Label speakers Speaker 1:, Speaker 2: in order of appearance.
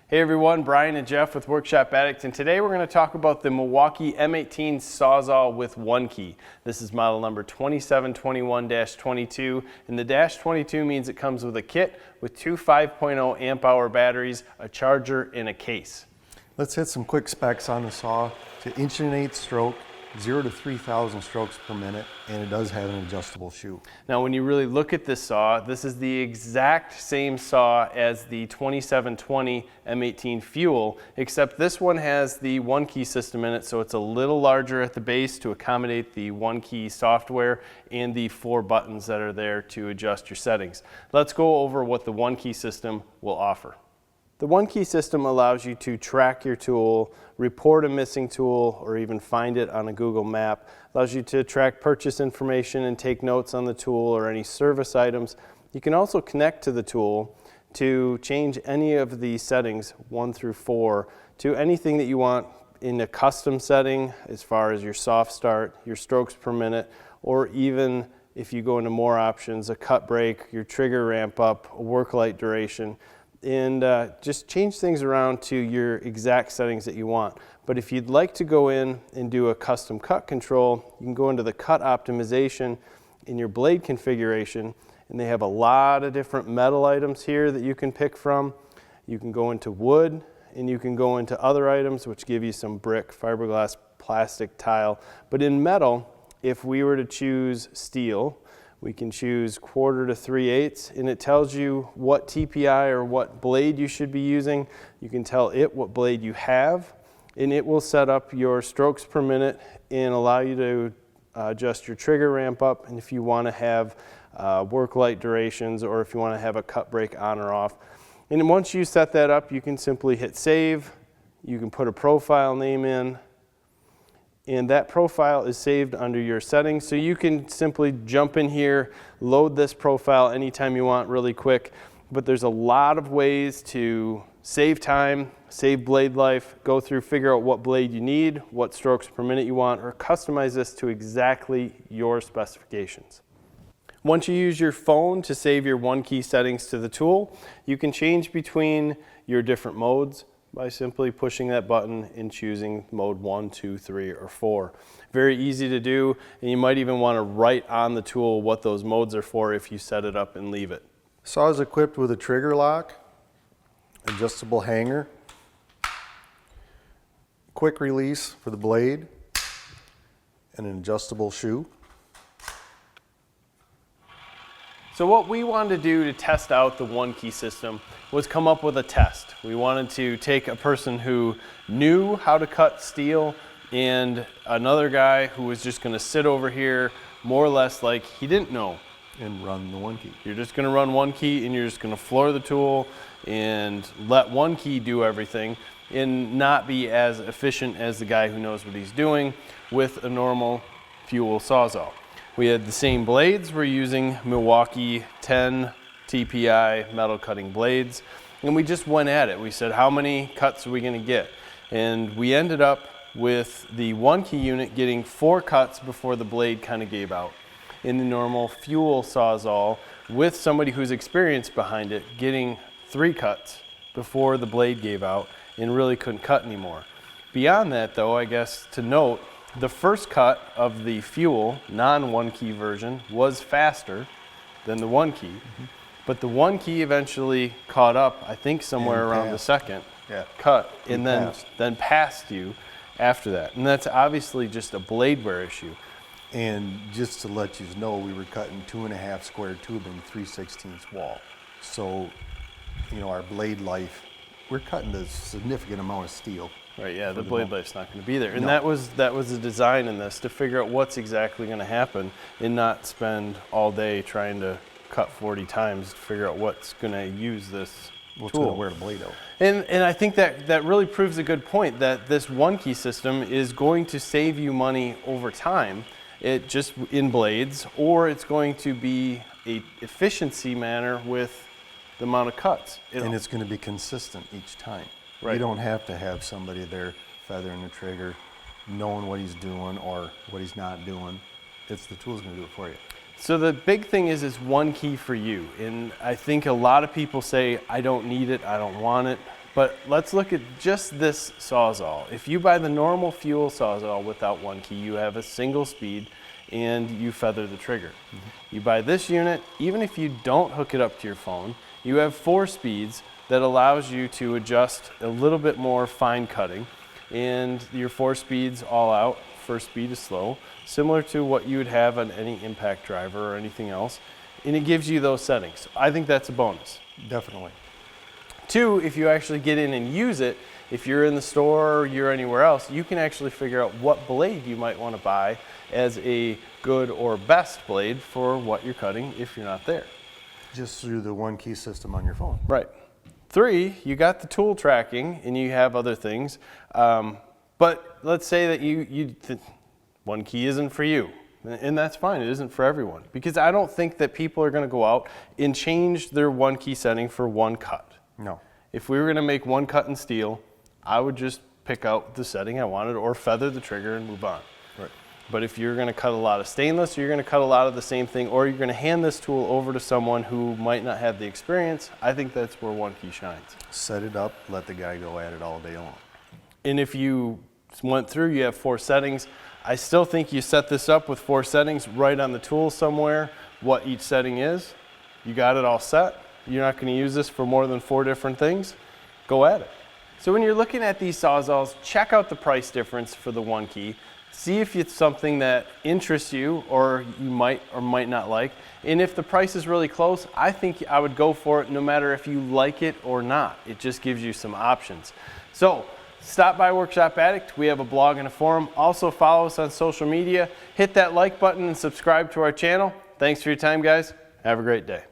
Speaker 1: Hey everyone, Brian and Jeff with Workshop Addict, and today we're going to talk about the Milwaukee M18 Sawzall with One-Key. This is model number 2721-22, and the -22 means it comes with a kit with two 5.0 amp hour batteries, a charger, and a case.
Speaker 2: Let's hit some quick specs on the saw. It's an 1/8" stroke, 0 to 3,000 strokes per minute, and it does have an adjustable shoe.
Speaker 1: Now when you really look at this saw, this is the exact same saw as the 2720 M18 FUEL, except this one has the One-Key system in it, so it's a little larger at the base to accommodate the One-Key software and the 4 buttons that are there to adjust your settings. Let's go over what the One-Key system will offer. The One-Key system allows you to track your tool, report a missing tool, or even find it on a Google map. Allows you to track purchase information and take notes on the tool or any service items. You can also connect to the tool to change any of the settings 1 through 4 to anything that you want in a custom setting as far as your soft start, your strokes per minute, or even if you go into more options, a cut break, your trigger ramp up, a work light duration. And just change things around to your exact settings that you want. But if you'd like to go in and do a custom cut control, you can go into the cut optimization in your blade configuration, and they have a lot of different metal items here that you can pick from. You can go into wood, and you can go into other items which give you some brick, fiberglass, plastic, tile. But in metal, if we were to choose steel, we can choose 1/4 to 3/8, and it tells you what TPI or what blade you should be using. You can tell it what blade you have, and it will set up your strokes per minute and allow you to adjust your trigger ramp up, and if you want to have work light durations, or if you want to have a cut break on or off. And once you set that up, you can simply hit save. You can put a profile name in, and that profile is saved under your settings, so you can simply jump in here, load this profile anytime you want really quick. But there's a lot of ways to save time, save blade life, go through, figure out what blade you need, what strokes per minute you want, or customize this to exactly your specifications. Once you use your phone to save your One-Key settings to the tool, you can change between your different modes by simply pushing that button and choosing mode 1, 2, 3, or 4. Very easy to do, and you might even want to write on the tool what those modes are for if you set it up and leave it.
Speaker 2: Saw is equipped with a trigger lock, adjustable hanger, quick release for the blade, and an adjustable shoe.
Speaker 1: So what we wanted to do to test out the One-Key system was come up with a test. We wanted to take a person who knew how to cut steel and another guy who was just going to sit over here more or less like he didn't know.
Speaker 2: And run the One-Key.
Speaker 1: You're just going to run One-Key, and you're just going to floor the tool and let One-Key do everything and not be as efficient as the guy who knows what he's doing with a normal FUEL Sawzall. We had the same blades. We're using Milwaukee 10 TPI metal cutting blades, and we just went at it. We said, how many cuts are we going to get? And we ended up with the One-Key unit getting 4 cuts before the blade kind of gave out. In the normal FUEL Sawzall, with somebody who's experienced behind it, getting 3 cuts before the blade gave out and really couldn't cut anymore. Beyond that though, I guess to note, the first cut of the FUEL non-One-Key version was faster than the One-Key, but the One-Key eventually caught up, I think somewhere around the second cut, and then passed you after that. And that's obviously just a blade wear issue.
Speaker 2: And just to let you know, we were cutting 2.5 square tube in 3/16 wall. So, you know, our blade life, we're cutting a significant amount of steel.
Speaker 1: Right, yeah, the blade life's not going to be there. And that was the design in this, to figure out what's exactly going to happen and not spend all day trying to cut 40 times to figure out what's going to use this tool.
Speaker 2: Going to wear the blade out.
Speaker 1: And I think that really proves a good point, that this One-Key system is going to save you money over time, it just in blades, or it's going to be a efficiency manner with the amount of cuts.
Speaker 2: And it's going to be consistent each time.
Speaker 1: Right.
Speaker 2: You don't have to have somebody there feathering the trigger, knowing what he's doing or what he's not doing. The tool's going to do it for you.
Speaker 1: So the big thing is One-Key for you. And I think a lot of people say, I don't need it, I don't want it. But let's look at just this Sawzall. If you buy the normal FUEL Sawzall without one key, you have a single speed and you feather the trigger. You buy this unit, even if you don't hook it up to your phone, you have 4 speeds that allows you to adjust a little bit more fine cutting, and your 4 speeds all out. First speed is slow, similar to what you would have on any impact driver or anything else, and it gives you those settings. I think that's a bonus.
Speaker 2: Definitely.
Speaker 1: 2, if you actually get in and use it, if you're in the store or you're anywhere else, you can actually figure out what blade you might want to buy as a good or best blade for what you're cutting if you're not there.
Speaker 2: Just through the OneKey system on your phone.
Speaker 1: Right. 3, you got the tool tracking and you have other things, but let's say that one key isn't for you, and that's fine. It isn't for everyone, because I don't think that people are going to go out and change their one key setting for one cut.
Speaker 2: No.
Speaker 1: If we were going to make one cut in steel, I would just pick out the setting I wanted or feather the trigger and move on.
Speaker 2: Right.
Speaker 1: But if you're going to cut a lot of stainless, or you're going to cut a lot of the same thing, or you're going to hand this tool over to someone who might not have the experience, I think that's where one key shines.
Speaker 2: Set it up, let the guy go at it all day long.
Speaker 1: And if you went through, you have 4 settings. I still think you set this up with 4 settings right on the tool somewhere, what each setting is. You got it all set. You're not going to use this for more than 4 different things. Go at it. So when you're looking at these Sawzalls, check out the price difference for the one key. See if it's something that interests you or you might or might not like. And if the price is really close, I think I would go for it no matter if you like it or not. It just gives you some options. So stop by Workshop Addict. We have a blog and a forum. Also follow us on social media. Hit that like button and subscribe to our channel. Thanks for your time, guys. Have a great day.